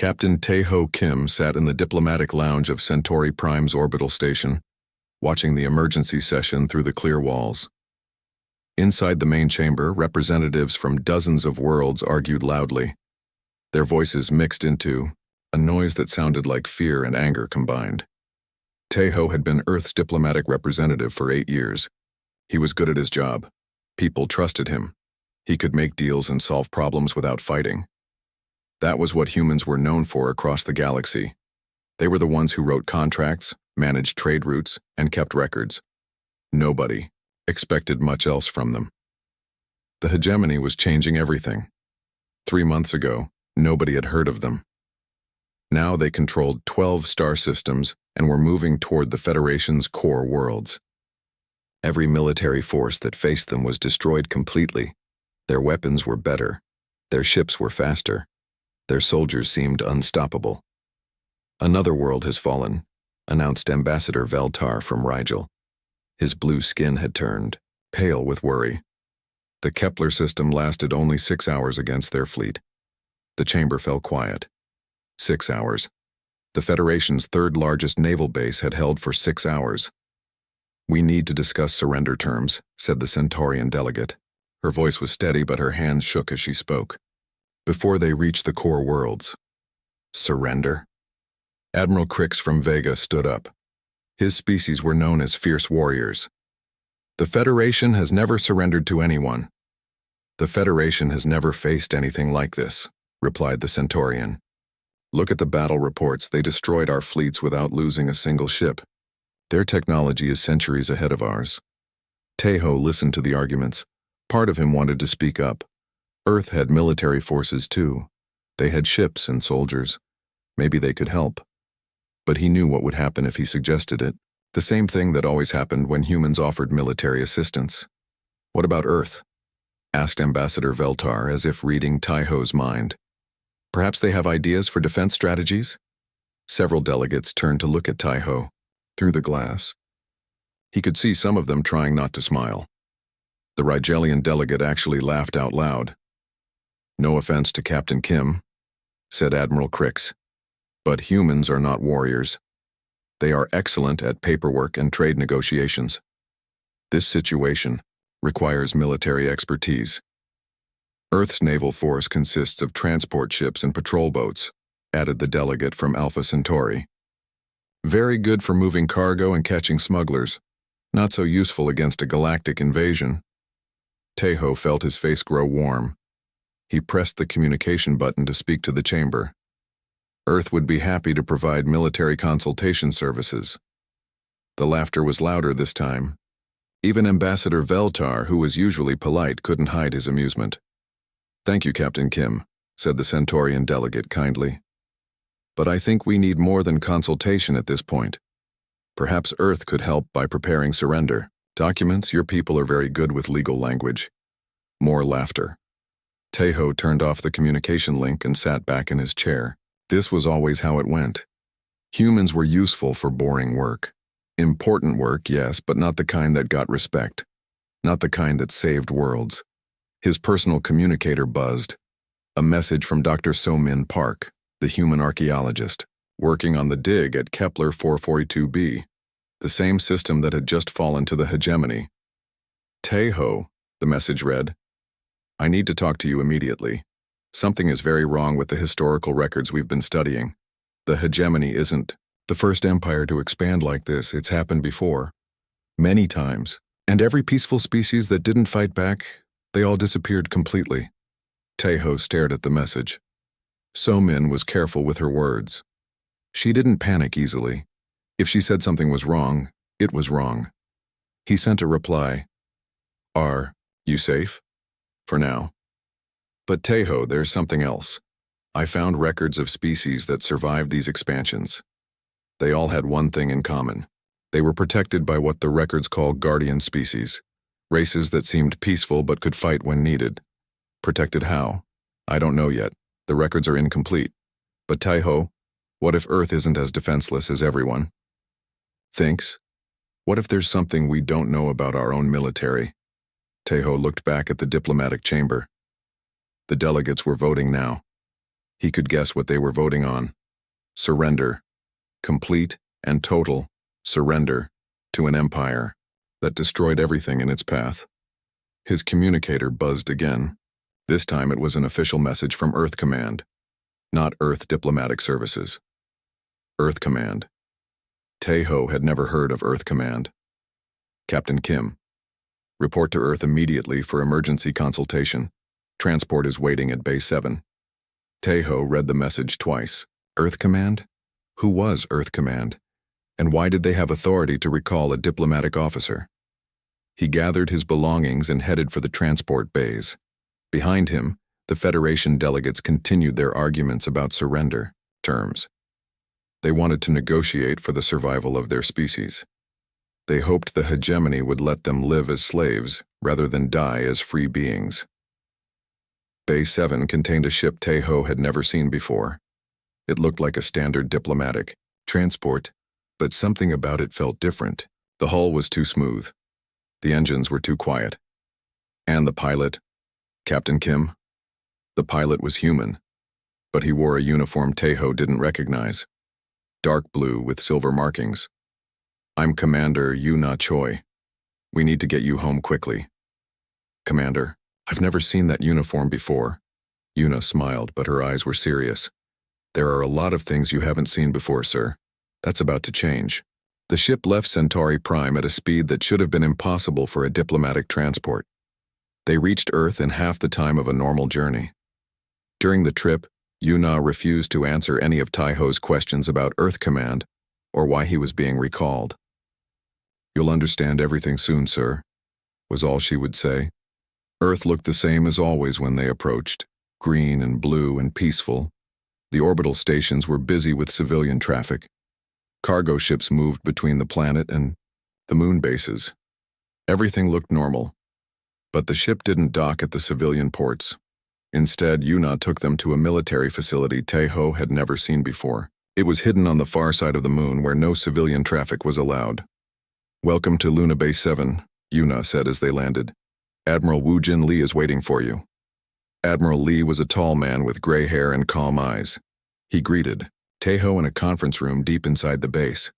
Captain Tae-ho Kim sat in the diplomatic lounge of Centauri Prime's orbital station, watching the emergency session through the clear walls. Inside the main chamber, representatives from dozens of worlds argued loudly. Their voices mixed into a noise that sounded like fear and anger combined. Tae-ho had been Earth's diplomatic representative for 8 years. He was good at his job. People trusted him. He could make deals and solve problems without fighting. That was what humans were known for across the galaxy. They were the ones who wrote contracts, managed trade routes, and kept records. Nobody expected much else from them. The hegemony was changing everything. 3 months ago, nobody had heard of them. Now they controlled 12 star systems and were moving toward the Federation's core worlds. Every military force that faced them was destroyed completely. Their weapons were better. Their ships were faster. Their soldiers seemed unstoppable. Another world has fallen, announced Ambassador Veltar from Rigel. His blue skin had turned, pale with worry. The Kepler system lasted only 6 hours against their fleet. The chamber fell quiet. 6 hours. The Federation's third largest naval base had held for 6 hours. "We need to discuss surrender terms," said the Centaurian delegate. Her voice was steady, but her hands shook as she spoke. "Before they reach the core worlds." Surrender? Admiral Crix from Vega stood up. His species were known as fierce warriors. "The Federation has never surrendered to anyone." "The Federation has never faced anything like this," replied the Centaurian. "Look at the battle reports. They destroyed our fleets without losing a single ship. Their technology is centuries ahead of ours." Tae-ho listened to the arguments. Part of him wanted to speak up. Earth had military forces too. They had ships and soldiers. Maybe they could help. But he knew what would happen if he suggested it. The same thing that always happened when humans offered military assistance. "What about Earth?" asked Ambassador Veltar, as if reading Tae-ho's mind. "Perhaps they have ideas for defense strategies?" Several delegates turned to look at Tae-ho through the glass. He could see some of them trying not to smile. The Rigelian delegate actually laughed out loud. "No offense to Captain Kim," said Admiral Crix, "but humans are not warriors. They are excellent at paperwork and trade negotiations. This situation requires military expertise. Earth's naval force consists of transport ships and patrol boats," added the delegate from Alpha Centauri. "Very good for moving cargo and catching smugglers. Not so useful against a galactic invasion." Tae-ho felt his face grow warm. He pressed the communication button to speak to the chamber. Earth would be happy to provide military consultation services. The laughter was louder this time. Even Ambassador Veltar, who was usually polite, couldn't hide his amusement. "Thank you, Captain Kim," said the Centaurian delegate kindly. "But I think we need more than consultation at this point. Perhaps Earth could help by preparing surrender documents. Your people are very good with legal language." More laughter. Tae-ho turned off the communication link and sat back in his chair. This was always how it went. Humans were useful for boring work. Important work, yes, but not the kind that got respect. Not the kind that saved worlds. His personal communicator buzzed. A message from Dr. So-min Park, the human archaeologist, working on the dig at Kepler 442b, the same system that had just fallen to the hegemony. "Tae-ho," the message read, "I need to talk to you immediately. Something is very wrong with the historical records we've been studying. The hegemony isn't the first empire to expand like this. It's happened before. Many times. And every peaceful species that didn't fight back, they all disappeared completely." Tae-ho stared at the message. So-min was careful with her words. She didn't panic easily. If she said something was wrong, it was wrong. He sent a reply. "Are you safe? For now. But Tae-ho, there's something else. I found records of species that survived these expansions. They all had one thing in common. They were protected by what the records call guardian species, races that seemed peaceful but could fight when needed. Protected how? I don't know yet. The records are incomplete. But Tae-ho, what if Earth isn't as defenseless as everyone thinks? What if there's something we don't know about our own military?" Tae-ho looked back at the diplomatic chamber. The delegates were voting now. He could guess what they were voting on. Surrender. Complete and total surrender to an empire that destroyed everything in its path. His communicator buzzed again. This time it was an official message from Earth Command, not Earth Diplomatic Services. Earth Command. Taeho had never heard of Earth Command. Captain Kim. Report to Earth immediately for emergency consultation. Transport is waiting at Base 7. Taeho read the message twice. Earth Command? Who was Earth Command? And why did they have authority to recall a diplomatic officer? He gathered his belongings and headed for the transport bays. Behind him, the Federation delegates continued their arguments about surrender terms. They wanted to negotiate for the survival of their species. They hoped the hegemony would let them live as slaves rather than die as free beings. Bay 7 contained a ship Taeho had never seen before. It looked like a standard diplomatic transport, but something about it felt different. The hull was too smooth. The engines were too quiet. And the pilot, Captain Kim? The pilot was human, but he wore a uniform Taeho didn't recognize. Dark blue with silver markings. I'm Commander Yuna Choi. We need to get you home quickly. Commander, I've never seen that uniform before. Yuna smiled, but her eyes were serious. There are a lot of things you haven't seen before, sir. That's about to change. The ship left Centauri Prime at a speed that should have been impossible for a diplomatic transport. They reached Earth in half the time of a normal journey. During the trip, Yuna refused to answer any of Taeho's questions about Earth Command or why he was being recalled. You'll understand everything soon, sir, was all she would say. Earth looked the same as always when they approached, green and blue and peaceful. The orbital stations were busy with civilian traffic. Cargo ships moved between the planet and the moon bases. Everything looked normal. But the ship didn't dock at the civilian ports. Instead, Yuna took them to a military facility Taeho had never seen before. It was hidden on the far side of the moon where no civilian traffic was allowed. Welcome to Luna Base 7, Yuna said as they landed. Admiral Woojin Lee is waiting for you. Admiral Lee was a tall man with gray hair and calm eyes. He greeted Taeho in a conference room deep inside the base.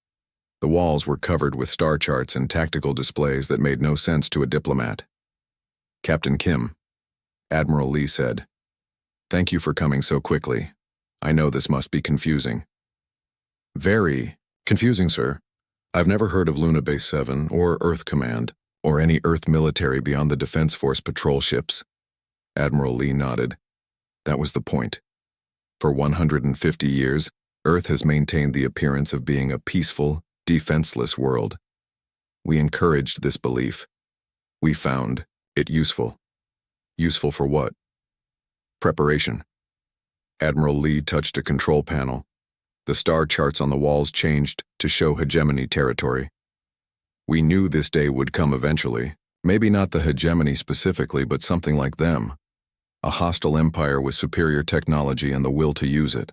The walls were covered with star charts and tactical displays that made no sense to a diplomat. Captain Kim, Admiral Lee said. Thank you for coming so quickly. I know this must be confusing. Very confusing, sir. I've never heard of Luna Base 7 or Earth Command or any Earth military beyond the Defense Force patrol ships. Admiral Lee nodded. That was the point. For 150 years, Earth has maintained the appearance of being a peaceful, defenseless world. We encouraged this belief. We found it useful. Useful for what? Preparation. Admiral Lee touched a control panel. The star charts on the walls changed to show hegemony territory. We knew this day would come eventually. Maybe not the hegemony specifically, but something like them. A hostile empire with superior technology and the will to use it.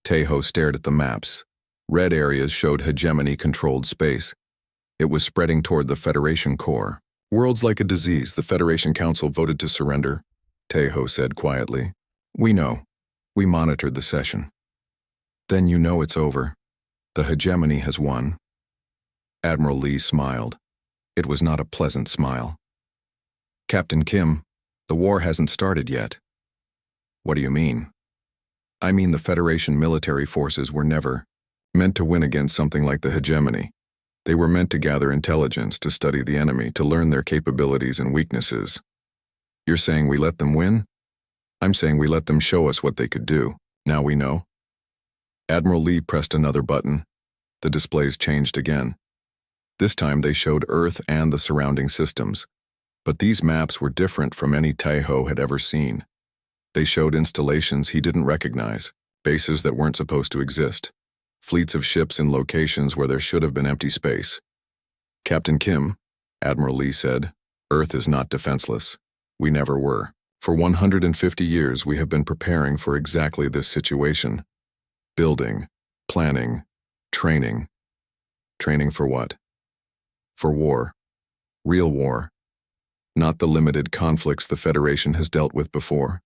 Taeho stared at the maps. Red areas showed hegemony-controlled space. It was spreading toward the Federation core. Worlds like a disease, the Federation Council voted to surrender, Taeho said quietly. We know. We monitored the session. Then you know it's over. The hegemony has won. Admiral Lee smiled. It was not a pleasant smile. Captain Kim, the war hasn't started yet. What do you mean? I mean the Federation military forces were never meant to win against something like the hegemony. They were meant to gather intelligence, to study the enemy, to learn their capabilities and weaknesses. You're saying we let them win? I'm saying we let them show us what they could do. Now we know. Admiral Lee pressed another button. The displays changed again. This time they showed Earth and the surrounding systems. But these maps were different from any Taeho had ever seen. They showed installations he didn't recognize, bases that weren't supposed to exist, fleets of ships in locations where there should have been empty space. Captain Kim, Admiral Lee said, Earth is not defenseless. We never were. For 150 years we have been preparing for exactly this situation. Building, planning, training. Training for what? For war. Real war. Not the limited conflicts the Federation has dealt with before.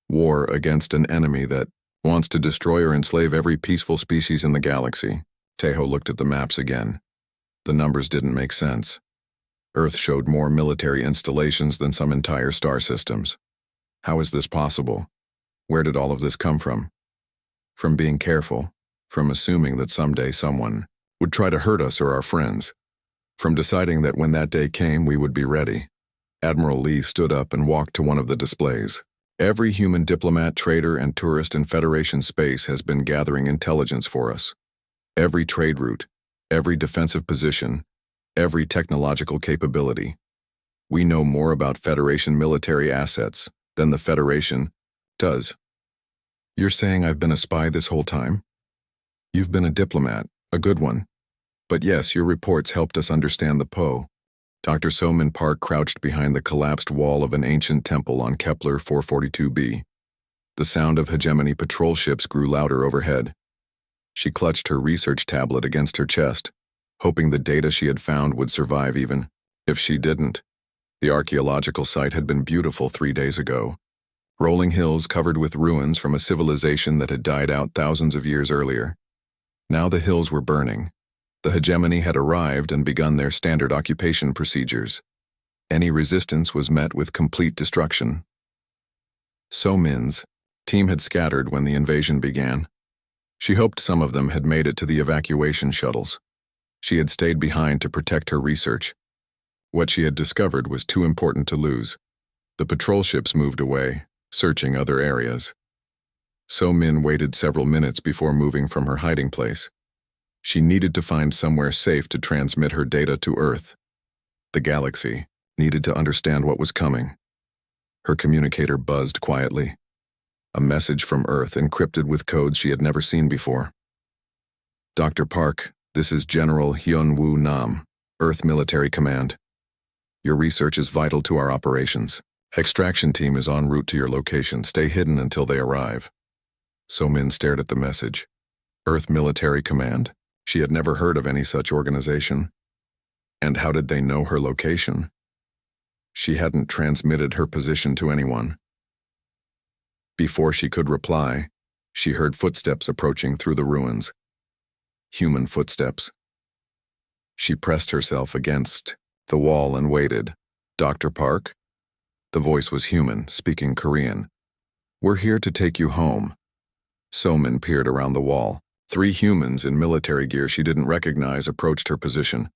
War against an enemy that wants to destroy or enslave every peaceful species in the galaxy. Tejo looked at the maps again. The numbers didn't make sense. Earth showed more military installations than some entire star systems. How is this possible? Where did all of this come from? From being careful, from assuming that someday someone would try to hurt us or our friends, from deciding that when that day came we would be ready. Admiral Lee stood up and walked to one of the displays. Every human diplomat, trader, and tourist in Federation space has been gathering intelligence for us. Every trade route, every defensive position, every technological capability. We know more about Federation military assets than the Federation does. You're saying I've been a spy this whole time? You've been a diplomat, a good one. But yes, your reports helped us understand the Poe. Dr. Soman Park crouched behind the collapsed wall of an ancient temple on Kepler 442b. The sound of hegemony patrol ships grew louder overhead. She clutched her research tablet against her chest, hoping the data she had found would survive even if she didn't. The archaeological site had been beautiful 3 days ago. Rolling hills covered with ruins from a civilization that had died out thousands of years earlier. Now the hills were burning. The hegemony had arrived and begun their standard occupation procedures. Any resistance was met with complete destruction. Somin's team had scattered when the invasion began. She hoped some of them had made it to the evacuation shuttles. She had stayed behind to protect her research. What she had discovered was too important to lose. The patrol ships moved away, searching other areas. So-Min waited several minutes before moving from her hiding place. She needed to find somewhere safe to transmit her data to Earth. The galaxy needed to understand what was coming. Her communicator buzzed quietly. A message from Earth encrypted with codes she had never seen before. Dr. Park, this is General Hyun-Woo Nam, Earth Military Command. Your research is vital to our operations. Extraction team is en route to your location. Stay hidden until they arrive. So-Min stared at the message. Earth Military Command? She had never heard of any such organization. And how did they know her location? She hadn't transmitted her position to anyone. Before she could reply, she heard footsteps approaching through the ruins. Human footsteps. She pressed herself against the wall and waited. Dr. Park? The voice was human, speaking Korean. We're here to take you home. So-Min peered around the wall. 3 humans in military gear she didn't recognize approached her position.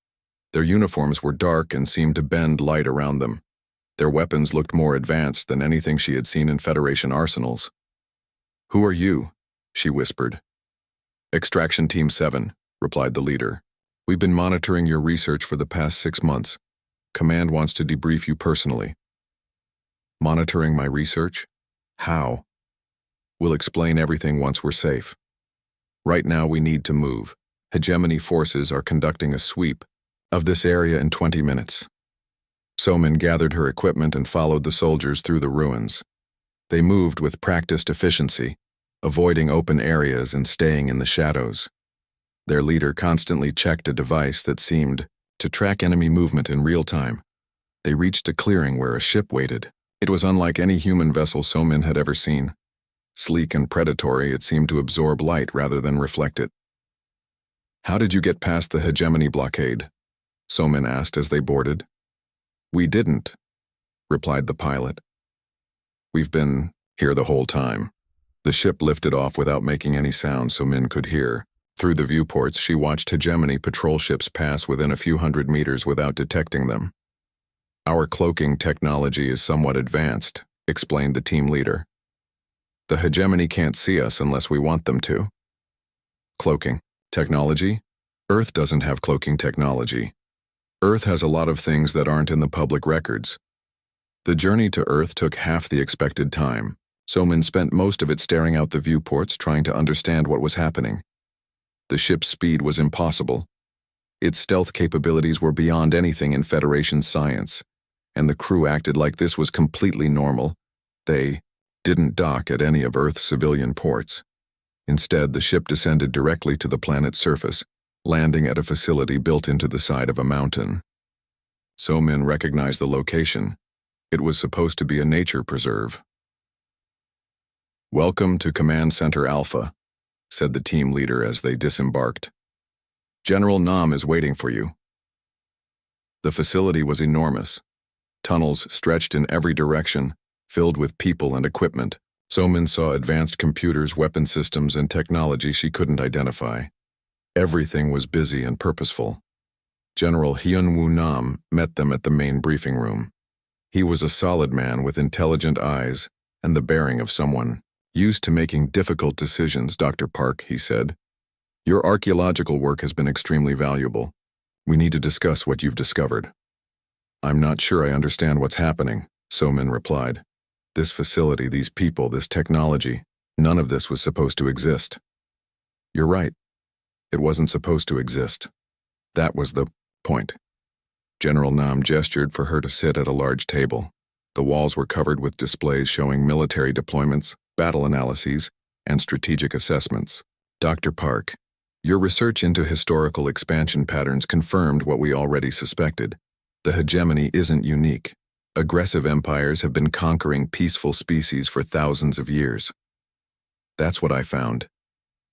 Their uniforms were dark and seemed to bend light around them. Their weapons looked more advanced than anything she had seen in Federation arsenals. Who are you? She whispered. Extraction Team 7, replied the leader. We've been monitoring your research for the past 6 months. Command wants to debrief you personally. Monitoring my research? How? We'll explain everything once we're safe. Right now we need to move. Hegemony forces are conducting a sweep of this area in 20 minutes. So-Min gathered her equipment and followed the soldiers through the ruins. They moved with practiced efficiency, avoiding open areas and staying in the shadows. Their leader constantly checked a device that seemed to track enemy movement in real time. They reached a clearing where a ship waited. It was unlike any human vessel So-Min had ever seen. Sleek and predatory, it seemed to absorb light rather than reflect it. How did you get past the hegemony blockade? So-Min asked as they boarded. We didn't, replied the pilot. We've been here the whole time. The ship lifted off without making any sound so Min could hear. Through the viewports, she watched hegemony patrol ships pass within a few hundred meters without detecting them. Our cloaking technology is somewhat advanced, explained the team leader. The hegemony can't see us unless we want them to. Cloaking technology? Earth doesn't have cloaking technology. Earth has a lot of things that aren't in the public records. The journey to Earth took half the expected time. So-Min spent most of it staring out the viewports trying to understand what was happening. The ship's speed was impossible. Its stealth capabilities were beyond anything in Federation science, and the crew acted like this was completely normal. They didn't dock at any of Earth's civilian ports. Instead, the ship descended directly to the planet's surface, landing at a facility built into the side of a mountain. So-Min recognized the location. It was supposed to be a nature preserve. "Welcome to Command Center Alpha," said the team leader as they disembarked. "General Nam is waiting for you." The facility was enormous. Tunnels stretched in every direction, filled with people and equipment. Somin saw advanced computers, weapon systems, and technology she couldn't identify. Everything was busy and purposeful. General Hyun-woo Nam met them at the main briefing room. He was a solid man with intelligent eyes and the bearing of someone used to making difficult decisions. "Dr. Park," he said, "your archaeological work has been extremely valuable. We need to discuss what you've discovered." "I'm not sure I understand what's happening," Somin replied. "This facility, these people, this technology, none of this was supposed to exist." "You're right. It wasn't supposed to exist. That was the point." General Nam gestured for her to sit at a large table. The walls were covered with displays showing military deployments, battle analyses, and strategic assessments. "Dr. Park, your research into historical expansion patterns confirmed what we already suspected. The hegemony isn't unique. Aggressive empires have been conquering peaceful species for thousands of years. That's what I found.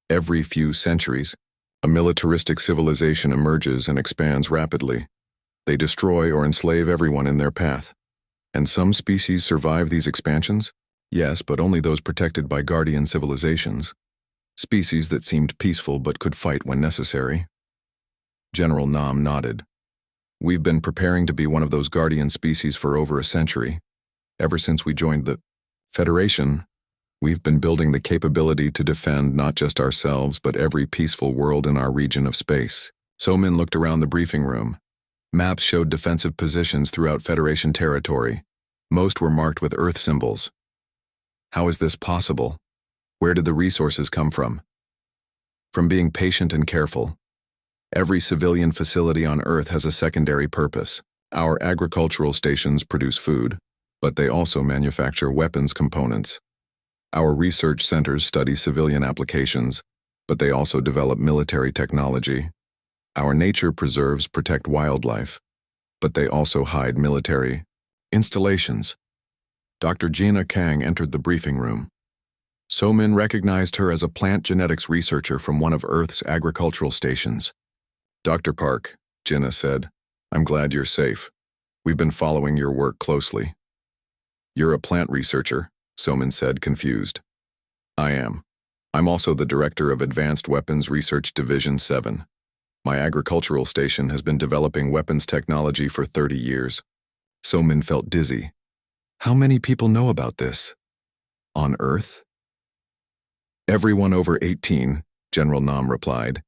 Every few centuries, a militaristic civilization emerges and expands rapidly. They destroy or enslave everyone in their path. And some species survive these expansions? Yes, but only those protected by guardian civilizations. Species that seemed peaceful but could fight when necessary." General Nam nodded. "We've been preparing to be one of those guardian species for over a century. Ever since we joined the Federation, we've been building the capability to defend not just ourselves but every peaceful world in our region of space." Somin looked around the briefing room. Maps showed defensive positions throughout Federation territory. Most were marked with Earth symbols. "How is this possible? Where did the resources come from?" "From being patient and careful. Every civilian facility on Earth has a secondary purpose. Our agricultural stations produce food, but they also manufacture weapons components. Our research centers study civilian applications, but they also develop military technology. Our nature preserves protect wildlife, but they also hide military installations." Dr. Gina Kang entered the briefing room. Somin recognized her as a plant genetics researcher from one of Earth's agricultural stations. "Dr. Park," Gina said, "I'm glad you're safe. We've been following your work closely." "You're a plant researcher," Somin said, confused. "I am. I'm also the director of Advanced Weapons Research Division 7. My agricultural station has been developing weapons technology for 30 years. Somin felt dizzy. "How many people know about this? On Earth?" "Everyone over 18, General Nam replied.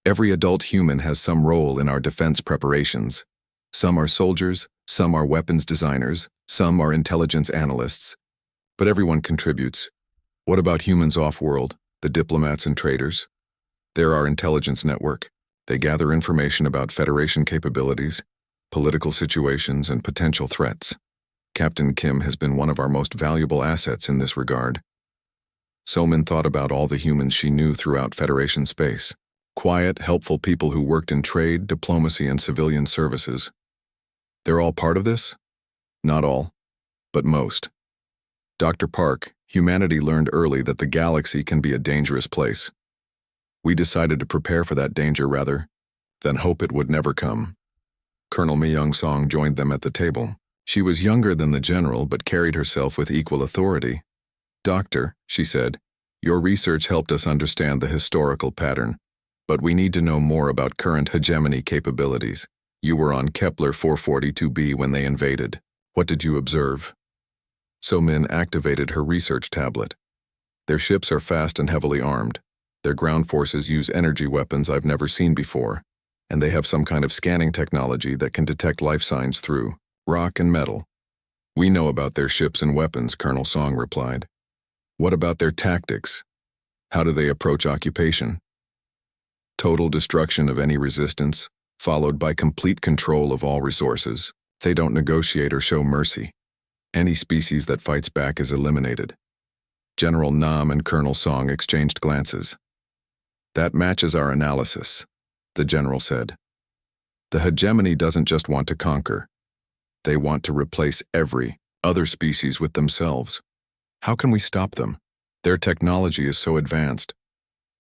"Every adult human has some role in our defense preparations. Some are soldiers, some are weapons designers, some are intelligence analysts. But everyone contributes. What about humans off-world, the diplomats and traders? They're our intelligence network. They gather information about Federation capabilities, political situations, and potential threats. Captain Kim has been one of our most valuable assets in this regard." Somin thought about all the humans she knew throughout Federation space. Quiet, helpful people who worked in trade, diplomacy, and civilian services. They're all part of this? Not all, but most. "Dr. Park, humanity learned early that the galaxy can be a dangerous place. We decided to prepare for that danger rather than hope it would never come." Colonel Mi-Young-song joined them at the table. She was younger than the general but carried herself with equal authority. "Doctor," she said, "your research helped us understand the historical pattern, but we need to know more about current hegemony capabilities. You were on Kepler 442b when they invaded. What did you observe?" Somin activated her research tablet. "Their ships are fast and heavily armed. Their ground forces use energy weapons I've never seen before, and they have some kind of scanning technology that can detect life signs through rock and metal." "We know about their ships and weapons," Colonel Song replied. "What about their tactics? How do they approach occupation?" "Total destruction of any resistance, followed by complete control of all resources. They don't negotiate or show mercy. Any species that fights back is eliminated." General Nam and Colonel Song exchanged glances. "That matches our analysis," the general said. "The hegemony doesn't just want to conquer. They want to replace every other species with themselves. How can we stop them?" Their technology is so advanced.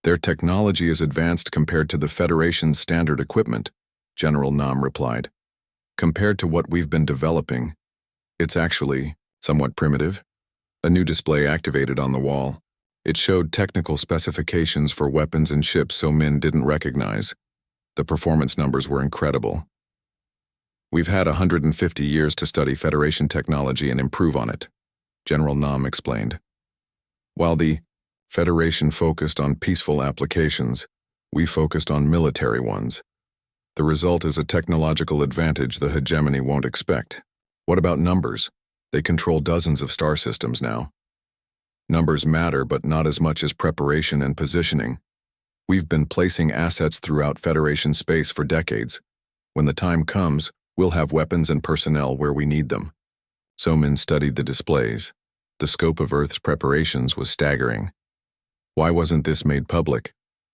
Their technology is advanced compared to the Federation's standard equipment, General Nam replied. Compared to what we've been developing, it's actually somewhat primitive. A new display activated on the wall. It showed technical specifications for weapons and ships So Min didn't recognize. The performance numbers were incredible. We've had 150 years to study Federation technology and improve on it, General Nam explained. While the Federation focused on peaceful applications, we focused on military ones. The result is a technological advantage the hegemony won't expect. What about numbers? They control dozens of star systems now. Numbers matter, but not as much as preparation and positioning. We've been placing assets throughout Federation space for decades. When the time comes, we'll have weapons and personnel where we need them. So Min studied the displays. The scope of Earth's preparations was staggering. Why wasn't this made public?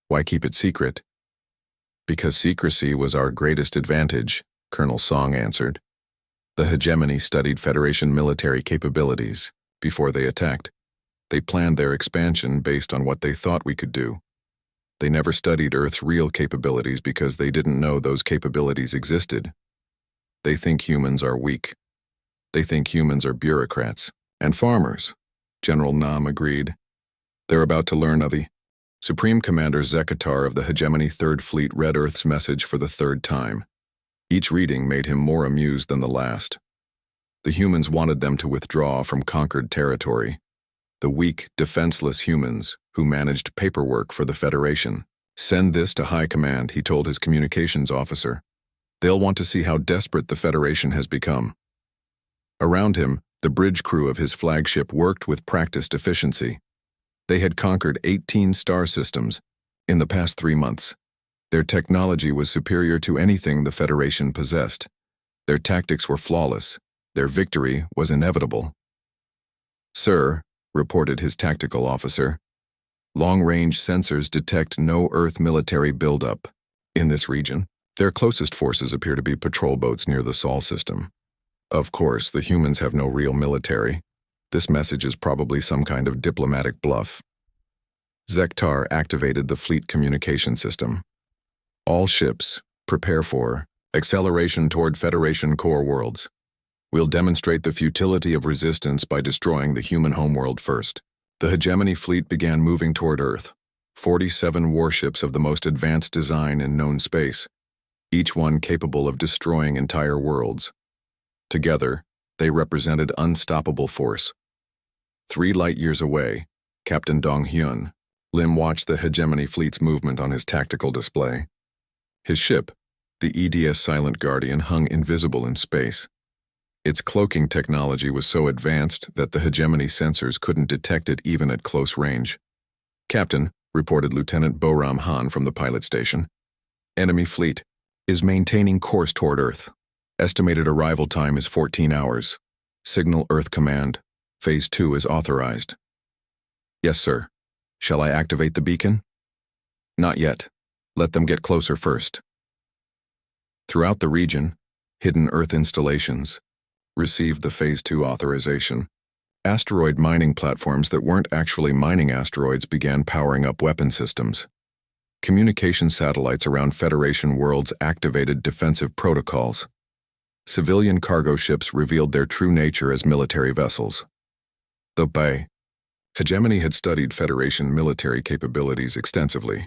Why keep it secret? Because secrecy was our greatest advantage, Colonel Song answered. The hegemony studied Federation military capabilities before they attacked. They planned their expansion based on what they thought we could do. They never studied Earth's real capabilities because they didn't know those capabilities existed. They think humans are weak. They think humans are bureaucrats and farmers, General Nam agreed. They're about to learn of the Supreme Commander Zekatar of the Hegemony Third Fleet read Earth's message for the third time. Each reading made him more amused than the last. The humans wanted them to withdraw from conquered territory. The weak, defenseless humans who managed paperwork for the Federation. Send this to High Command, he told his communications officer. They'll want to see how desperate the Federation has become. Around him, the bridge crew of his flagship worked with practiced efficiency. They had conquered 18 star systems in the past 3 months. Their technology was superior to anything the Federation possessed. Their tactics were flawless. Their victory was inevitable. Sir, reported his tactical officer, long-range sensors detect no Earth military buildup in this region. Their closest forces appear to be patrol boats near the Sol system. Of course, the humans have no real military. This message is probably some kind of diplomatic bluff. Zekatar activated the fleet communication system. All ships, prepare for acceleration toward Federation core worlds. We'll demonstrate the futility of resistance by destroying the human homeworld first. The hegemony fleet began moving toward Earth. 47 warships of the most advanced design in known space, each one capable of destroying entire worlds. Together, they represented unstoppable force. 3 light-years away, Captain Dong Hyun Lim watched the hegemony fleet's movement on his tactical display. His ship, the EDS Silent Guardian, hung invisible in space. Its cloaking technology was so advanced that the hegemony sensors couldn't detect it even at close range. Captain, reported Lieutenant Boram Han from the pilot station, enemy fleet is maintaining course toward Earth. Estimated arrival time is 14 hours. Signal Earth Command. Phase 2 is authorized. Yes, sir. Shall I activate the beacon? Not yet. Let them get closer first. Throughout the region, hidden Earth installations received the Phase 2 authorization. Asteroid mining platforms that weren't actually mining asteroids began powering up weapon systems. Communication satellites around Federation worlds activated defensive protocols. Civilian cargo ships revealed their true nature as military vessels. The Bay. Hegemony had studied Federation military capabilities extensively.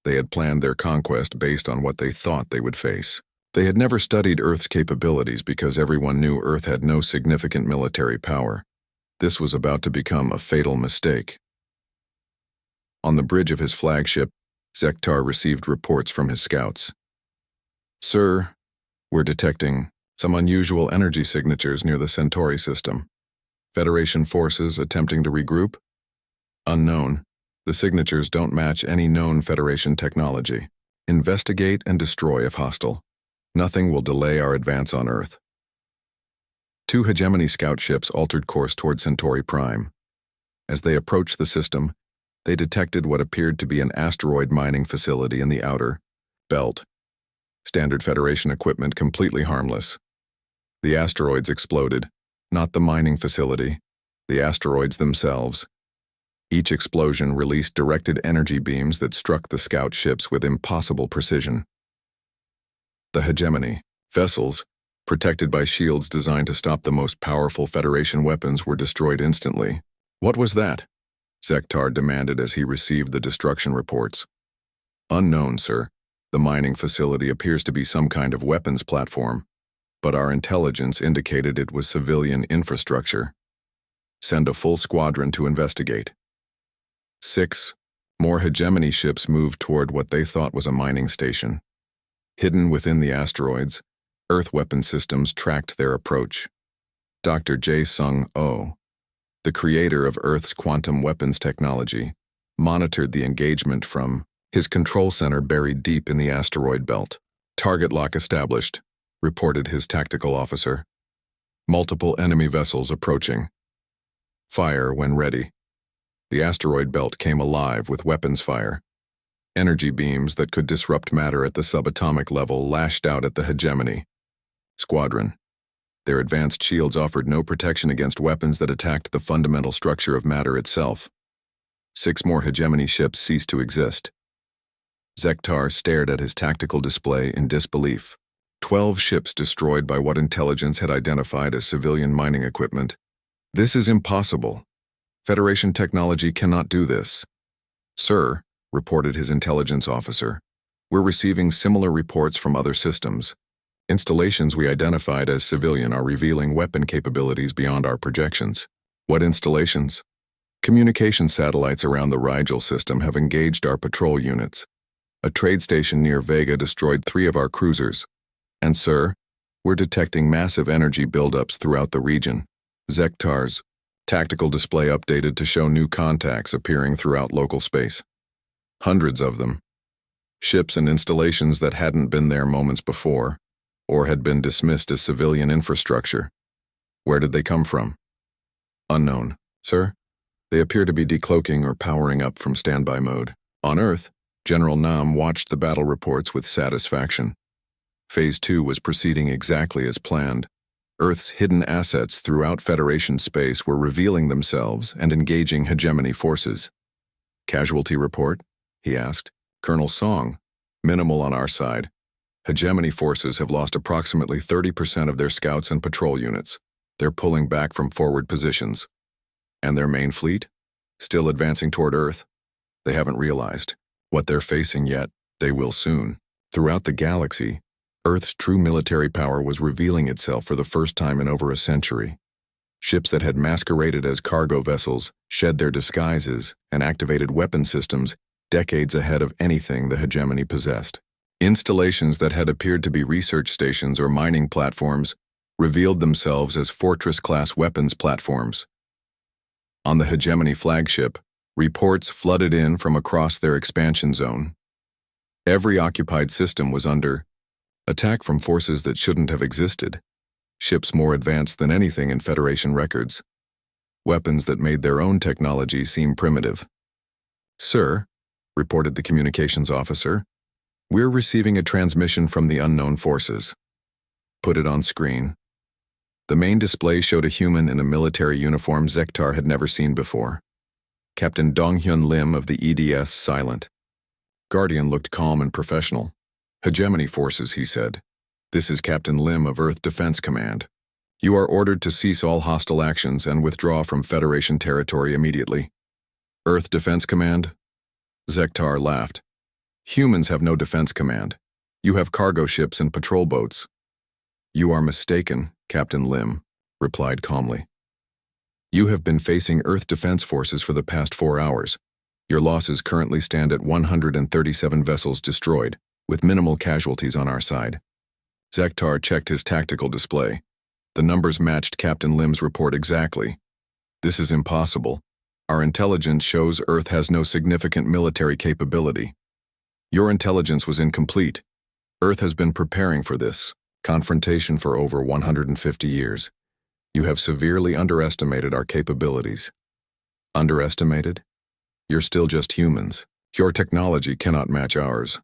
They had planned their conquest based on what they thought they would face. They had never studied Earth's capabilities because everyone knew Earth had no significant military power. This was about to become a fatal mistake. On the bridge of his flagship, Zekatar received reports from his scouts. Sir, we're detecting some unusual energy signatures near the Centauri system. Federation forces attempting to regroup? Unknown. The signatures don't match any known Federation technology. Investigate and destroy if hostile. Nothing will delay our advance on Earth. 2 hegemony scout ships altered course toward Centauri Prime. As they approached the system, they detected what appeared to be an asteroid mining facility in the outer belt. Standard Federation equipment completely harmless. The asteroids exploded, not the mining facility, the asteroids themselves. Each explosion released directed energy beams that struck the scout ships with impossible precision. The hegemony, vessels, protected by shields designed to stop the most powerful Federation weapons, were destroyed instantly. What was that? Zektar demanded as he received the destruction reports. Unknown, sir. The mining facility appears to be some kind of weapons platform, but our intelligence indicated it was civilian infrastructure. Send a full squadron to investigate. 6 more hegemony ships moved toward what they thought was a mining station. Hidden within the asteroids, Earth weapon systems tracked their approach. Dr. Jae Sung-oh, the creator of Earth's quantum weapons technology, monitored the engagement from his control center buried deep in the asteroid belt. Target lock established, reported his tactical officer. Multiple enemy vessels approaching. Fire when ready. The asteroid belt came alive with weapons fire. Energy beams that could disrupt matter at the subatomic level lashed out at the hegemony. Squadron. Their advanced shields offered no protection against weapons that attacked the fundamental structure of matter itself. 6 more hegemony ships ceased to exist. Zektar stared at his tactical display in disbelief. 12 ships destroyed by what intelligence had identified as civilian mining equipment. This is impossible. Federation technology cannot do this. Sir, reported his intelligence officer, we're receiving similar reports from other systems. Installations we identified as civilian are revealing weapon capabilities beyond our projections. What installations? Communication satellites around the Rigel system have engaged our patrol units. A trade station near Vega destroyed 3 of our cruisers. And sir, we're detecting massive energy buildups throughout the region. Zektar's tactical display updated to show new contacts appearing throughout local space. Hundreds of them. Ships and installations that hadn't been there moments before, or had been dismissed as civilian infrastructure. Where did they come from? Unknown, sir. They appear to be decloaking or powering up from standby mode. On Earth, General Nam watched the battle reports with satisfaction. Phase 2 was proceeding exactly as planned. Earth's hidden assets throughout Federation space were revealing themselves and engaging hegemony forces. Casualty report? He asked. Colonel Song. Minimal on our side. Hegemony forces have lost approximately 30% of their scouts and patrol units. They're pulling back from forward positions. And their main fleet? Still advancing toward Earth? They haven't realized what they're facing yet. They will soon. Throughout the galaxy, Earth's true military power was revealing itself for the first time in over a century. Ships that had masqueraded as cargo vessels shed their disguises and activated weapon systems decades ahead of anything the hegemony possessed. Installations that had appeared to be research stations or mining platforms revealed themselves as fortress-class weapons platforms. On the hegemony flagship, reports flooded in from across their expansion zone. Every occupied system was under attack from forces that shouldn't have existed. Ships more advanced than anything in Federation records. Weapons that made their own technology seem primitive. Sir, reported the communications officer, we're receiving a transmission from the unknown forces. Put it on screen. The main display showed a human in a military uniform Zektar had never seen before. Captain Donghyun Lim of the EDS silent. Guardian looked calm and professional. Hegemony forces, he said. This is Captain Lim of Earth Defense Command. You are ordered to cease all hostile actions and withdraw from Federation territory immediately. Earth Defense Command? Zektar laughed. Humans have no defense command. You have cargo ships and patrol boats. You are mistaken, Captain Lim replied calmly. You have been facing Earth Defense Forces for the past 4 hours. Your losses currently stand at 137 vessels destroyed, with minimal casualties on our side. Zektar checked his tactical display. The numbers matched Captain Lim's report exactly. This is impossible. Our intelligence shows Earth has no significant military capability. Your intelligence was incomplete. Earth has been preparing for this confrontation for over 150 years. You have severely underestimated our capabilities. Underestimated? You're still just humans. Your technology cannot match ours.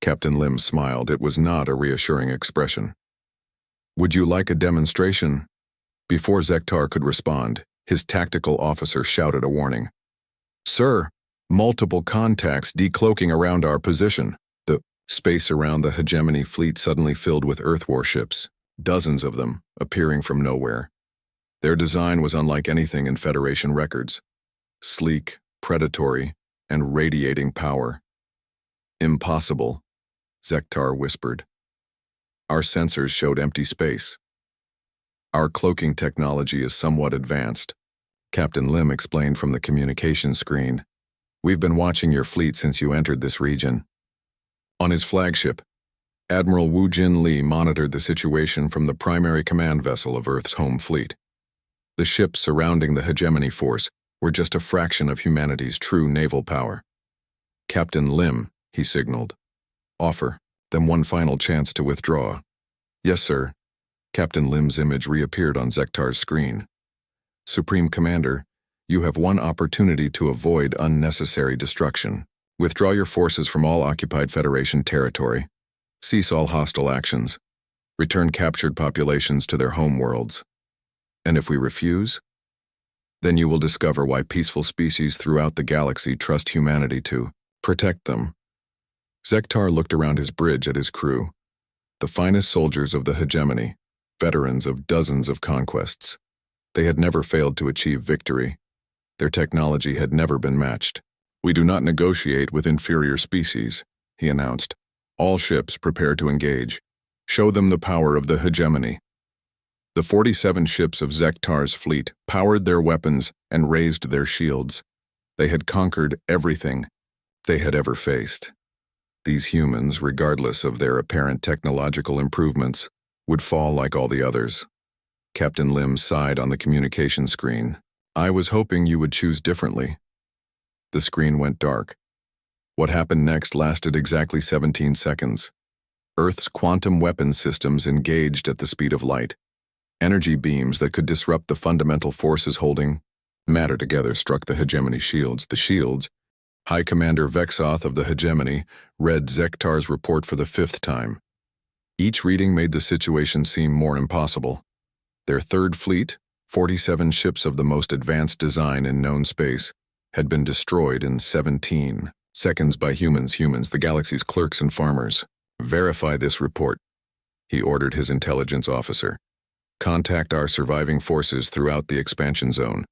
Captain Lim smiled. It was not a reassuring expression. Would you like a demonstration? Before Zektar could respond, his tactical officer shouted a warning. Sir, multiple contacts decloaking around our position. The space around the hegemony fleet suddenly filled with Earth warships, dozens of them appearing from nowhere. Their design was unlike anything in Federation records. Sleek, predatory, and radiating power. Impossible, Zektar whispered. Our sensors showed empty space. Our cloaking technology is somewhat advanced, Captain Lim explained from the communication screen. We've been watching your fleet since you entered this region. On his flagship, Admiral Wu Jin Lee monitored the situation from the primary command vessel of Earth's home fleet. The ships surrounding the hegemony force were just a fraction of humanity's true naval power. Captain Lim, he signaled. Offer them one final chance to withdraw. Yes, sir. Captain Lim's image reappeared on Zektar's screen. Supreme Commander, you have one opportunity to avoid unnecessary destruction. Withdraw your forces from all occupied Federation territory. Cease all hostile actions. Return captured populations to their home worlds. And if we refuse, then you will discover why peaceful species throughout the galaxy trust humanity to protect them. Zektar looked around his bridge at his crew, the finest soldiers of the hegemony, veterans of dozens of conquests. They had never failed to achieve victory. Their technology had never been matched. We do not negotiate with inferior species, he announced. All ships prepare to engage. Show them the power of the hegemony. The 47 ships of Zektar's fleet powered their weapons and raised their shields. They had conquered everything they had ever faced. These humans, regardless of their apparent technological improvements, would fall like all the others. Captain Lim sighed on the communication screen. I was hoping you would choose differently. The screen went dark. What happened next lasted exactly 17 seconds. Earth's quantum weapons systems engaged at the speed of light. Energy beams that could disrupt the fundamental forces holding matter together struck the hegemony shields. The shields, High Commander Vexoth of the hegemony, read Zektar's report for the 5th time. Each reading made the situation seem more impossible. Their third fleet, 47 ships of the most advanced design in known space, had been destroyed in 17 seconds by humans, the galaxy's clerks and farmers. Verify this report, he ordered his intelligence officer. Contact our surviving forces throughout the expansion zone.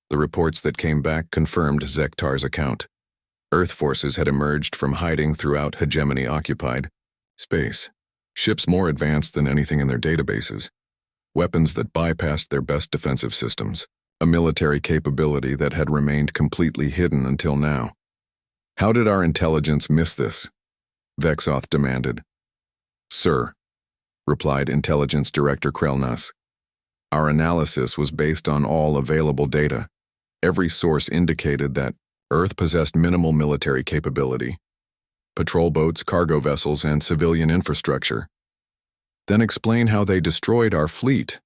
The reports that came back confirmed Zektar's account. Earth forces had emerged from hiding throughout hegemony-occupied space. Ships more advanced than anything in their databases. Weapons that bypassed their best defensive systems. A military capability that had remained completely hidden until now. How did our intelligence miss this? Vexoth demanded. Sir, replied Intelligence Director Krelnas. Our analysis was based on all available data. Every source indicated that Earth possessed minimal military capability. Patrol boats, cargo vessels, and civilian infrastructure. Then explain how they destroyed our fleet.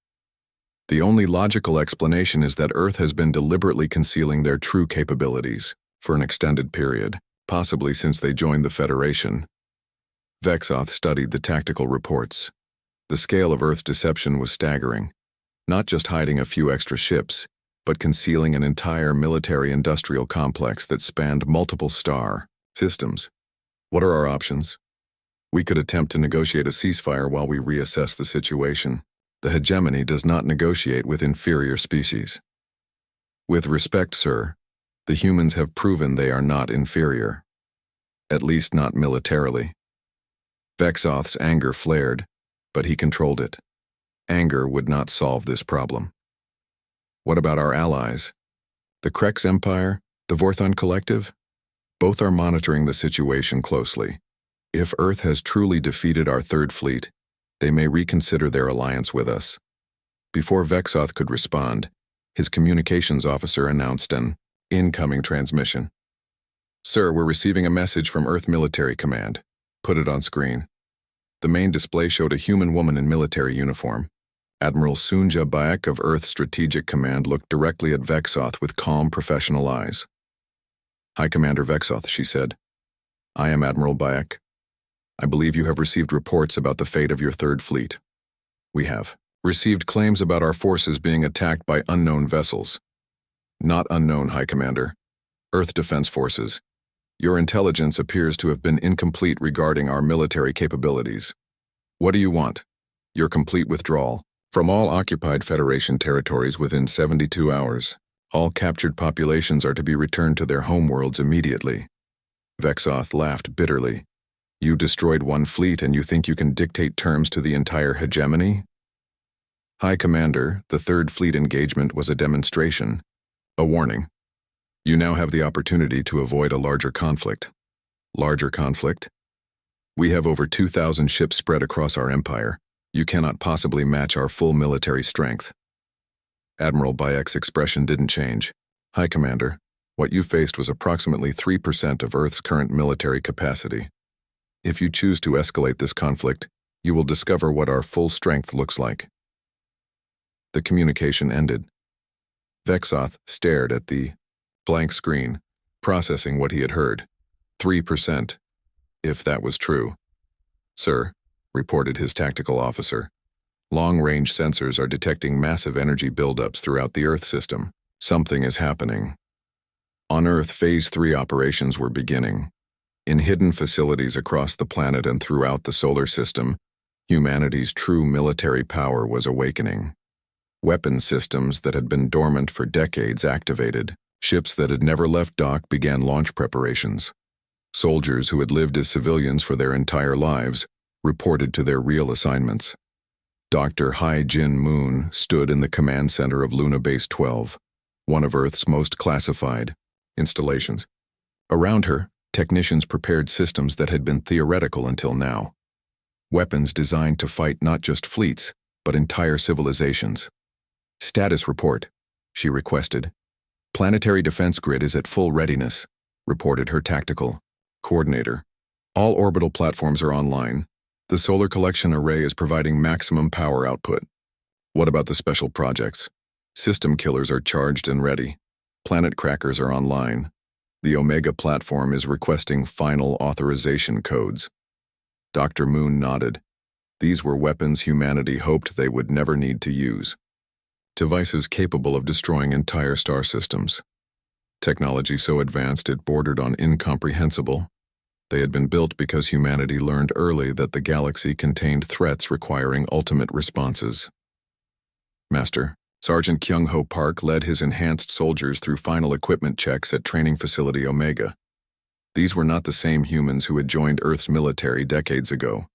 The only logical explanation is that Earth has been deliberately concealing their true capabilities for an extended period, possibly since they joined the Federation. Vexoth studied the tactical reports. The scale of Earth's deception was staggering. Not just hiding a few extra ships, but concealing an entire military-industrial complex that spanned multiple star systems. What are our options? We could attempt to negotiate a ceasefire while we reassess the situation. The hegemony does not negotiate with inferior species. With respect, sir, the humans have proven they are not inferior. At least not militarily. Vexoth's anger flared, but he controlled it. Anger would not solve this problem. What about our allies? The Krex Empire, the Vorthon Collective? Both are monitoring the situation closely. If Earth has truly defeated our third fleet, they may reconsider their alliance with us. Before Vexoth could respond, his communications officer announced an incoming transmission. Sir, we're receiving a message from Earth Military Command. Put it on screen. The main display showed a human woman in military uniform. Admiral Sunja Baek of Earth Strategic Command looked directly at Vexoth with calm, professional eyes. High Commander Vexoth, she said. I am Admiral Baek. I believe you have received reports about the fate of your third fleet. We have received claims about our forces being attacked by unknown vessels. Not unknown, High Commander. Earth Defense Forces. Your intelligence appears to have been incomplete regarding our military capabilities. What do you want? Your complete withdrawal. From all occupied Federation territories within 72 hours. All captured populations are to be returned to their homeworlds immediately. Vexoth laughed bitterly. You destroyed one fleet and you think you can dictate terms to the entire hegemony? High Commander, the Third Fleet engagement was a demonstration, a warning. You now have the opportunity to avoid a larger conflict. Larger conflict? We have over 2,000 ships spread across our empire. You cannot possibly match our full military strength. Admiral Bayek's expression didn't change. High Commander, what you faced was approximately 3% of Earth's current military capacity. If you choose to escalate this conflict, you will discover what our full strength looks like. The communication ended. Vexoth stared at the blank screen, processing what he had heard. 3%, if that was true. Sir, reported his tactical officer. Long-range sensors are detecting massive energy buildups throughout the Earth system. Something is happening. On Earth, Phase 3 operations were beginning. In hidden facilities across the planet and throughout the solar system, humanity's true military power was awakening. Weapon systems that had been dormant for decades activated. Ships that had never left dock began launch preparations. Soldiers who had lived as civilians for their entire lives reported to their real assignments. Dr. Hai Jin Moon stood in the command center of Luna Base 12, one of Earth's most classified installations. Around her, technicians prepared systems that had been theoretical until now. Weapons designed to fight not just fleets, but entire civilizations. Status report, she requested. Planetary defense grid is at full readiness, reported her tactical coordinator. All orbital platforms are online. The solar collection array is providing maximum power output. What about the special projects? System killers are charged and ready. Planet crackers are online. The Omega platform is requesting final authorization codes. Dr. Moon nodded. These were weapons humanity hoped they would never need to use. Devices capable of destroying entire star systems. Technology so advanced it bordered on incomprehensible. They had been built because humanity learned early that the galaxy contained threats requiring ultimate responses. Master, Sergeant Kyung-Ho Park led his enhanced soldiers through final equipment checks at Training Facility Omega. These were not the same humans who had joined Earth's military decades ago.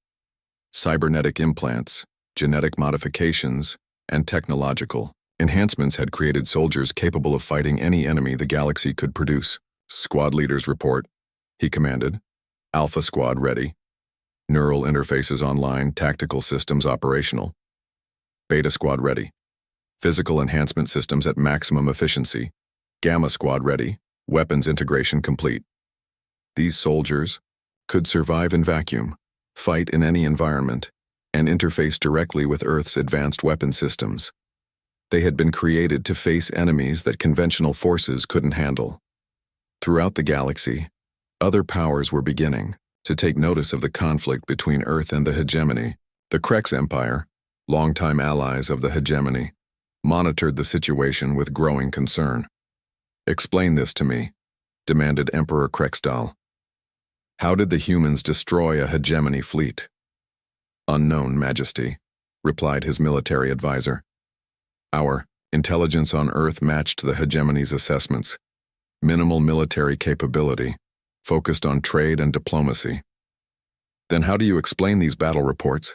Cybernetic implants, genetic modifications, and technological enhancements had created soldiers capable of fighting any enemy the galaxy could produce. Squad leaders report, he commanded. Alpha Squad ready. Neural interfaces online, tactical systems operational. Beta Squad ready. Physical enhancement systems at maximum efficiency. Gamma Squad ready. Weapons integration complete. These soldiers could survive in vacuum, fight in any environment, and interface directly with Earth's advanced weapon systems. They had been created to face enemies that conventional forces couldn't handle. Throughout the galaxy, other powers were beginning to take notice of the conflict between Earth and the hegemony. The Krex Empire, longtime allies of the hegemony, monitored the situation with growing concern. Explain this to me, demanded Emperor Krexdal. How did the humans destroy a hegemony fleet? Unknown, Majesty, replied his military advisor. Our intelligence on Earth matched the hegemony's assessments. Minimal military capability, focused on trade and diplomacy. Then how do you explain these battle reports?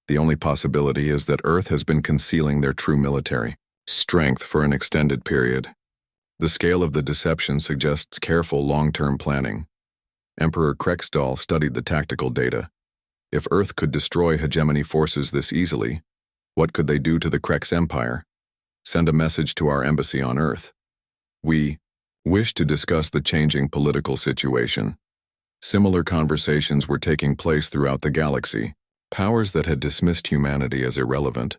The only possibility is that Earth has been concealing their true military strength for an extended period. The scale of the deception suggests careful long-term planning. Emperor Krexdal studied the tactical data. If Earth could destroy hegemony forces this easily, what could they do to the Krex Empire? Send a message to our embassy on Earth. We wish to discuss the changing political situation. Similar conversations were taking place throughout the galaxy. Powers that had dismissed humanity as irrelevant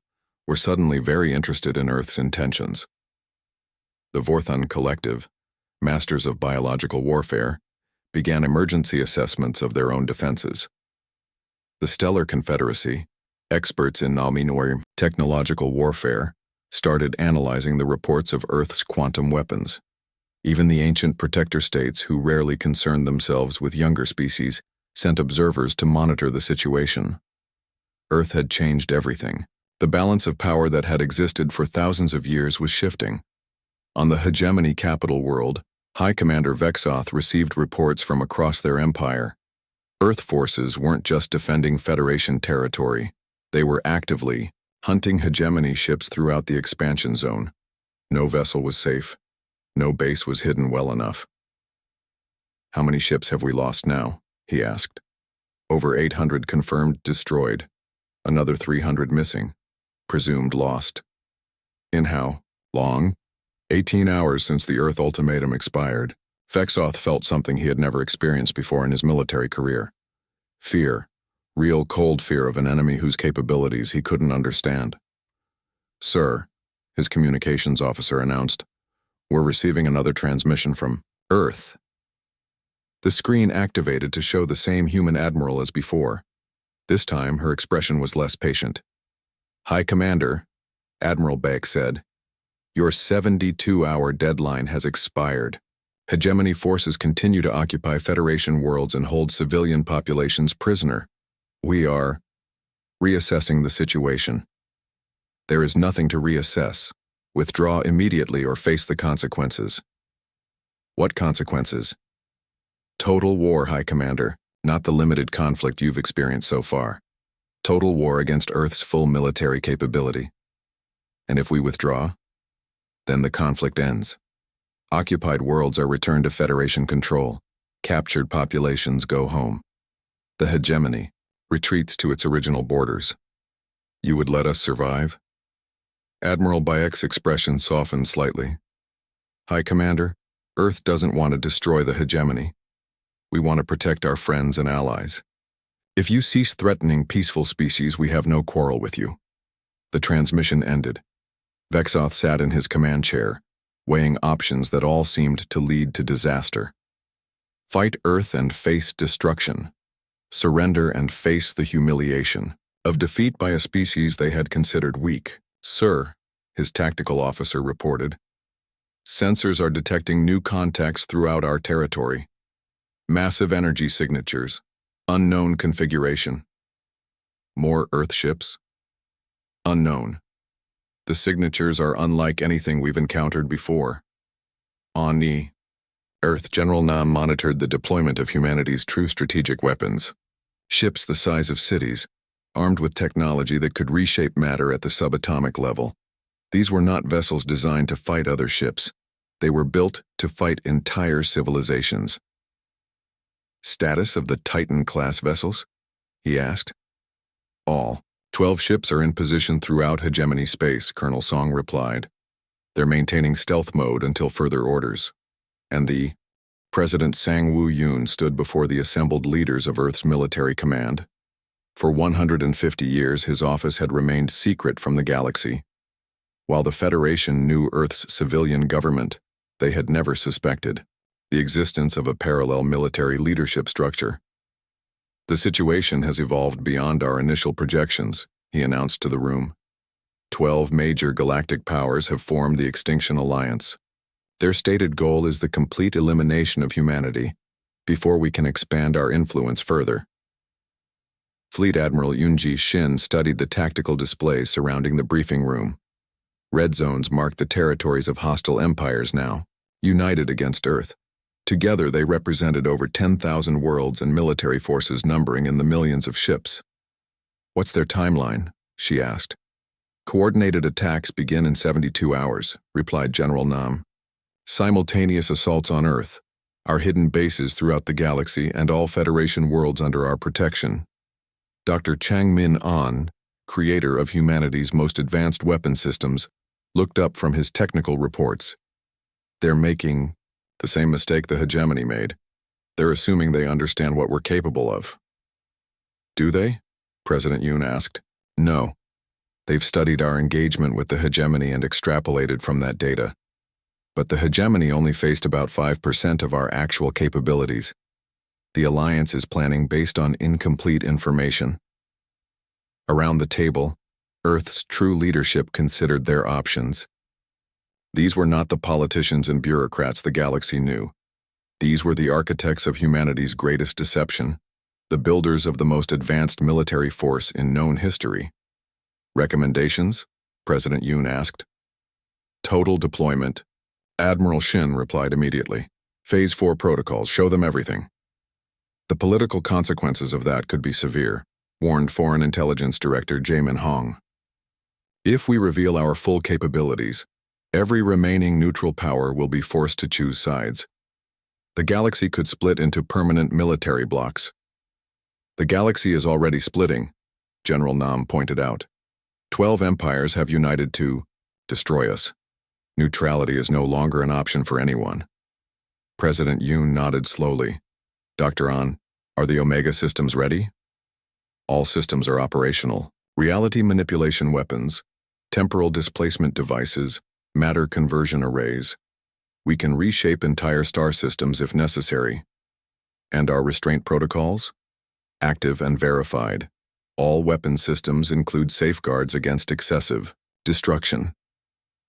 were suddenly very interested in Earth's intentions. The Vorthon Collective, masters of biological warfare, began emergency assessments of their own defenses. The Stellar Confederacy, experts in nominor technological warfare, started analyzing the reports of Earth's quantum weapons. Even the ancient protector states, who rarely concerned themselves with younger species, sent observers to monitor the situation. Earth had changed everything. The balance of power that had existed for thousands of years was shifting. On the hegemony capital world, High Commander Vexoth received reports from across their empire. Earth forces weren't just defending Federation territory. They were actively hunting hegemony ships throughout the expansion zone. No vessel was safe. No base was hidden well enough. "How many ships have we lost now?" he asked. "Over 800 confirmed destroyed. Another 300 missing. Presumed lost." "In how long?" 18 hours since the Earth ultimatum expired. Vexoth felt something he had never experienced before in his military career. Fear. Real cold fear of an enemy whose capabilities he couldn't understand. "Sir," his communications officer announced, "we're receiving another transmission from Earth." The screen activated to show the same human admiral as before. This time, her expression was less patient. "High Commander," Admiral Baek said, "your 72-hour deadline has expired. Hegemony forces continue to occupy Federation worlds and hold civilian populations prisoner. We are reassessing the situation." "There is nothing to reassess. Withdraw immediately or face the consequences." "What consequences?" "Total war, High Commander, not the limited conflict you've experienced so far. Total war against Earth's full military capability. And if we withdraw, then the conflict ends. Occupied worlds are returned to Federation control. Captured populations go home. The hegemony retreats to its original borders. You would let us survive?" Admiral Baek's expression softened slightly. "High Commander, Earth doesn't want to destroy the hegemony. We want to protect our friends and allies. If you cease threatening peaceful species, we have no quarrel with you." The transmission ended. Vexoth sat in his command chair, weighing options that all seemed to lead to disaster. Fight Earth and face destruction. Surrender and face the humiliation of defeat by a species they had considered weak. "Sir," his tactical officer reported, "sensors are detecting new contacts throughout our territory. Massive energy signatures. Unknown configuration." "More Earth ships?" "Unknown. The signatures are unlike anything we've encountered before." Ani. Earth General Nam monitored the deployment of humanity's true strategic weapons. Ships the size of cities, armed with technology that could reshape matter at the subatomic level. These were not vessels designed to fight other ships. They were built to fight entire civilizations. "Status of the Titan-class vessels?" he asked. "All 12 ships are in position throughout hegemony space," Colonel Song replied. "They're maintaining stealth mode until further orders." And the President Sang Woo-yoon stood before the assembled leaders of Earth's military command. For 150 years, his office had remained secret from the galaxy. While the Federation knew Earth's civilian government, they had never suspected the existence of a parallel military leadership structure. "The situation has evolved beyond our initial projections," he announced to the room. 12 major galactic powers have formed the Extinction Alliance. Their stated goal is the complete elimination of humanity before we can expand our influence further. Fleet Admiral Yoonji Shin studied the tactical displays surrounding the briefing room. Red zones marked the territories of hostile empires now, united against Earth. Together they represented over 10,000 worlds and military forces numbering in the millions of ships. "What's their timeline?" she asked. "Coordinated attacks begin in 72 hours, replied General Nam. "Simultaneous assaults on Earth, our hidden bases throughout the galaxy, and all Federation worlds under our protection." Dr. Chang-Min An, creator of humanity's most advanced weapon systems, looked up from his technical reports. "They're making the same mistake the hegemony made. They're assuming they understand what we're capable of." "Do they?" President Yoon asked. "No. They've studied our engagement with the hegemony and extrapolated from that data. But the hegemony only faced about 5% of our actual capabilities. The Alliance is planning based on incomplete information." Around the table, Earth's true leadership considered their options. These were not the politicians and bureaucrats the galaxy knew. These were the architects of humanity's greatest deception, the builders of the most advanced military force in known history. Recommendations? President Yoon asked. Total deployment. Admiral Shin replied immediately. Phase 4 protocols, show them everything. The political consequences of that could be severe, warned Foreign Intelligence Director Jaemin Hong. If we reveal our full capabilities, every remaining neutral power will be forced to choose sides. The galaxy could split into permanent military blocks. The galaxy is already splitting, General Nam pointed out. 12 empires have united to destroy us. Neutrality is no longer an option for anyone. President Yoon nodded slowly. Dr. An, are the Omega systems ready? All systems are operational. Reality manipulation weapons, temporal displacement devices, matter conversion arrays. We can reshape entire star systems if necessary. And our restraint protocols? Active and verified. All weapon systems include safeguards against excessive destruction.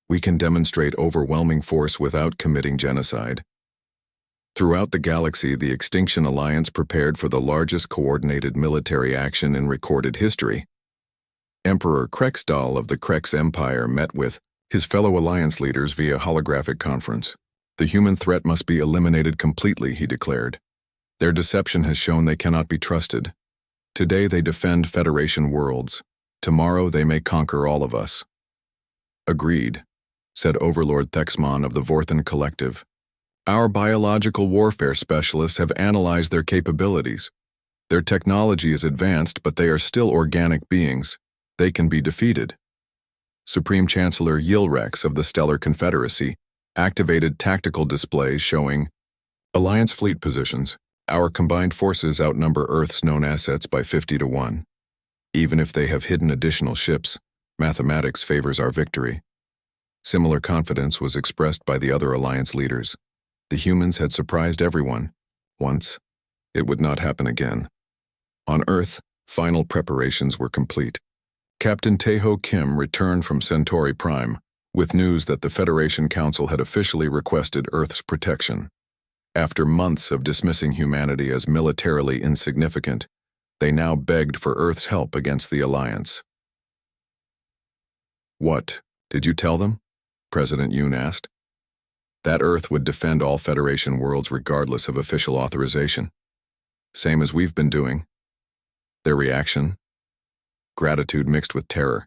We can demonstrate overwhelming force without committing genocide. Throughout the galaxy, the Extinction Alliance prepared for the largest coordinated military action in recorded history. Emperor Krexdal of the Krex Empire met with his fellow alliance leaders via holographic conference. The human threat must be eliminated completely, he declared. Their deception has shown they cannot be trusted. Today they defend Federation worlds. Tomorrow they may conquer all of us. Agreed, said Overlord Thexmon of the Vorthan Collective. Our biological warfare specialists have analyzed their capabilities. Their technology is advanced, but they are still organic beings. They can be defeated. Supreme Chancellor Yilrex of the Stellar Confederacy activated tactical displays showing Alliance fleet positions. Our combined forces outnumber Earth's known assets by 50 to 1. Even if they have hidden additional ships, mathematics favors our victory. Similar confidence was expressed by the other Alliance leaders. The humans had surprised everyone. Once, it would not happen again. On Earth, final preparations were complete. Captain Taeho Kim returned from Centauri Prime with news that the Federation Council had officially requested Earth's protection. After months of dismissing humanity as militarily insignificant, they now begged for Earth's help against the Alliance. What, did you tell them? President Yoon asked. That Earth would defend all Federation worlds regardless of official authorization. Same as we've been doing. Their reaction? Gratitude mixed with terror.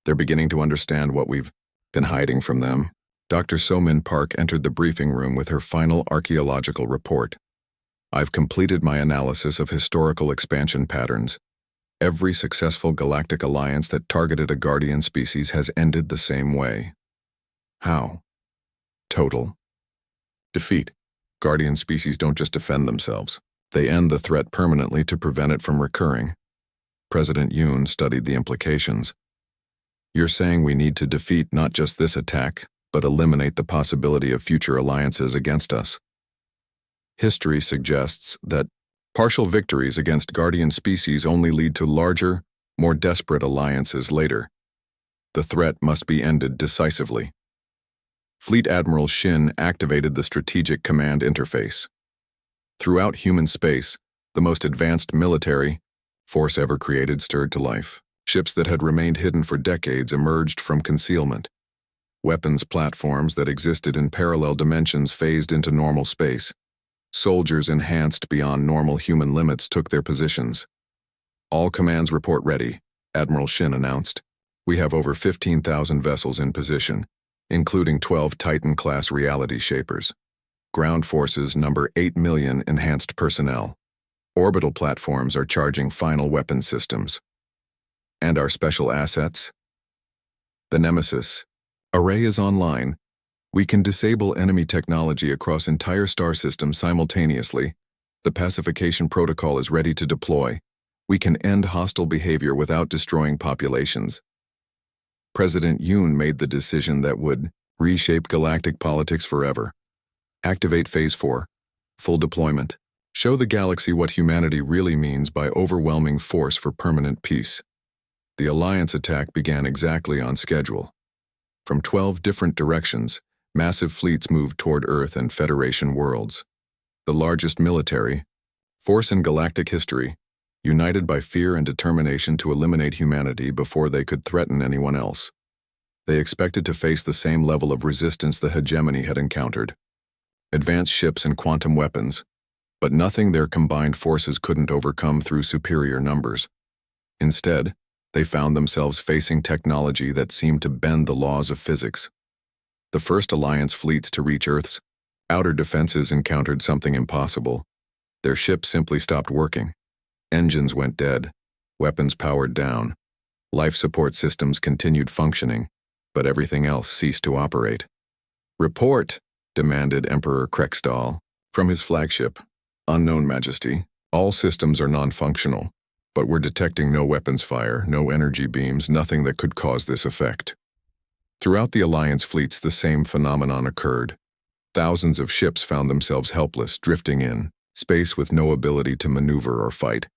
They're beginning to understand what we've been hiding from them. Dr. So-Min Park entered the briefing room with her final archaeological report. I've completed my analysis of historical expansion patterns. Every successful galactic alliance that targeted a guardian species has ended the same way. How? Total defeat. Guardian species don't just defend themselves. They end the threat permanently to prevent it from recurring. President Yoon studied the implications. You're saying we need to defeat not just this attack, but eliminate the possibility of future alliances against us. History suggests that partial victories against guardian species only lead to larger, more desperate alliances later. The threat must be ended decisively. Fleet Admiral Shin activated the Strategic Command Interface. Throughout human space, the most advanced military force ever created stirred to life. Ships that had remained hidden for decades emerged from concealment. Weapons platforms that existed in parallel dimensions phased into normal space. Soldiers enhanced beyond normal human limits took their positions. All commands report ready, Admiral Shin announced. We have over 15,000 vessels in position, including 12 Titan-class reality shapers. Ground forces number 8 million enhanced personnel. Orbital platforms are charging final weapon systems. And our special assets? The Nemesis array is online. We can disable enemy technology across entire star systems simultaneously. The pacification protocol is ready to deploy. We can end hostile behavior without destroying populations. President Yoon made the decision that would reshape galactic politics forever. Activate Phase 4. Full deployment. Show the galaxy what humanity really means by overwhelming force for permanent peace. The Alliance attack began exactly on schedule. From 12 different directions, massive fleets moved toward Earth and Federation worlds. The largest military force in galactic history, united by fear and determination to eliminate humanity before they could threaten anyone else. They expected to face the same level of resistance the hegemony had encountered. Advanced ships and quantum weapons, but nothing their combined forces couldn't overcome through superior numbers. Instead, they found themselves facing technology that seemed to bend the laws of physics. The first Alliance fleets to reach Earth's outer defenses encountered something impossible. Their ships simply stopped working. Engines went dead, weapons powered down, life support systems continued functioning, but everything else ceased to operate. "Report," demanded Emperor Krexdal from his flagship. "Unknown Majesty, all systems are non-functional, but we're detecting no weapons fire, no energy beams, nothing that could cause this effect." Throughout the Alliance fleets, the same phenomenon occurred. Thousands of ships found themselves helpless, drifting in space with no ability to maneuver or fight.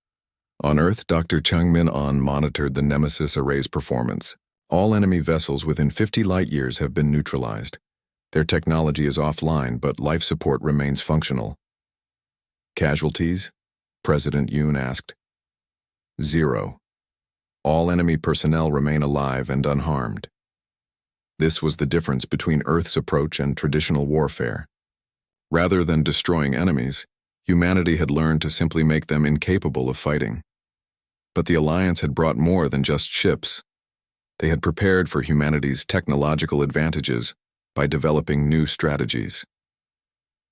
On Earth, Dr. Changmin-On monitored the Nemesis array's performance. All enemy vessels within 50 light-years have been neutralized. Their technology is offline, but life support remains functional. "Casualties?" President Yoon asked. "Zero. All enemy personnel remain alive and unharmed." This was the difference between Earth's approach and traditional warfare. Rather than destroying enemies, humanity had learned to simply make them incapable of fighting. But the Alliance had brought more than just ships. They had prepared for humanity's technological advantages by developing new strategies.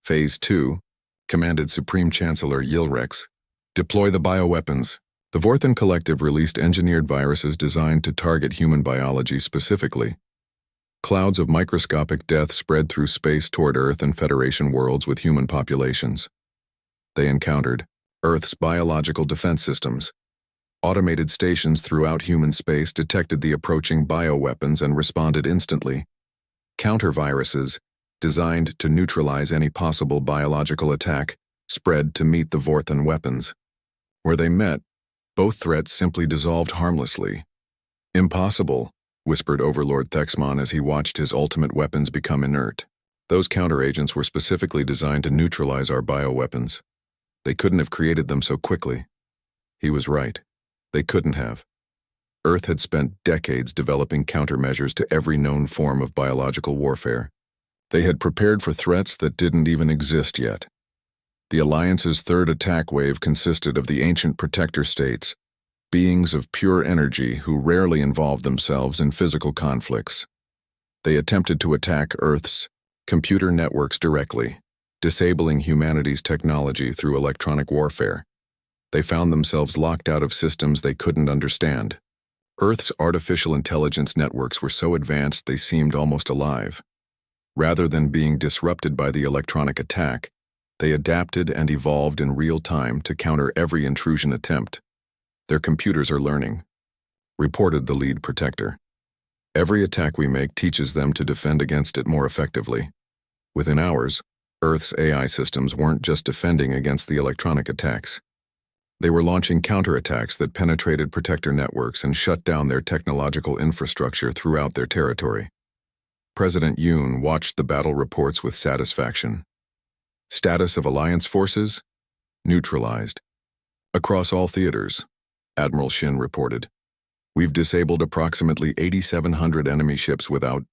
Phase 2, commanded Supreme Chancellor Yilrex, deploy the bioweapons. The Vorthan Collective released engineered viruses designed to target human biology specifically. Clouds of microscopic death spread through space toward Earth and Federation worlds with human populations. They encountered Earth's biological defense systems. Automated stations throughout human space detected the approaching bioweapons and responded instantly. Counter-viruses, designed to neutralize any possible biological attack, spread to meet the Vorthan weapons. Where they met, both threats simply dissolved harmlessly. "Impossible," whispered Overlord Thexmon as he watched his ultimate weapons become inert. "Those counter-agents were specifically designed to neutralize our bioweapons. They couldn't have created them so quickly." He was right. They couldn't have. Earth had spent decades developing countermeasures to every known form of biological warfare. They had prepared for threats that didn't even exist yet. The Alliance's third attack wave consisted of the ancient protector states, beings of pure energy who rarely involved themselves in physical conflicts. They attempted to attack Earth's computer networks directly, disabling humanity's technology through electronic warfare. They found themselves locked out of systems they couldn't understand. Earth's artificial intelligence networks were so advanced they seemed almost alive. Rather than being disrupted by the electronic attack, they adapted and evolved in real time to counter every intrusion attempt. "Their computers are learning," reported the lead protector. "Every attack we make teaches them to defend against it more effectively." Within hours, Earth's AI systems weren't just defending against the electronic attacks. They were launching counterattacks that penetrated protector networks and shut down their technological infrastructure throughout their territory. President Yoon watched the battle reports with satisfaction. "Status of Alliance forces? Neutralized. Across all theaters," Admiral Shin reported. "We've disabled approximately 8,700 enemy ships without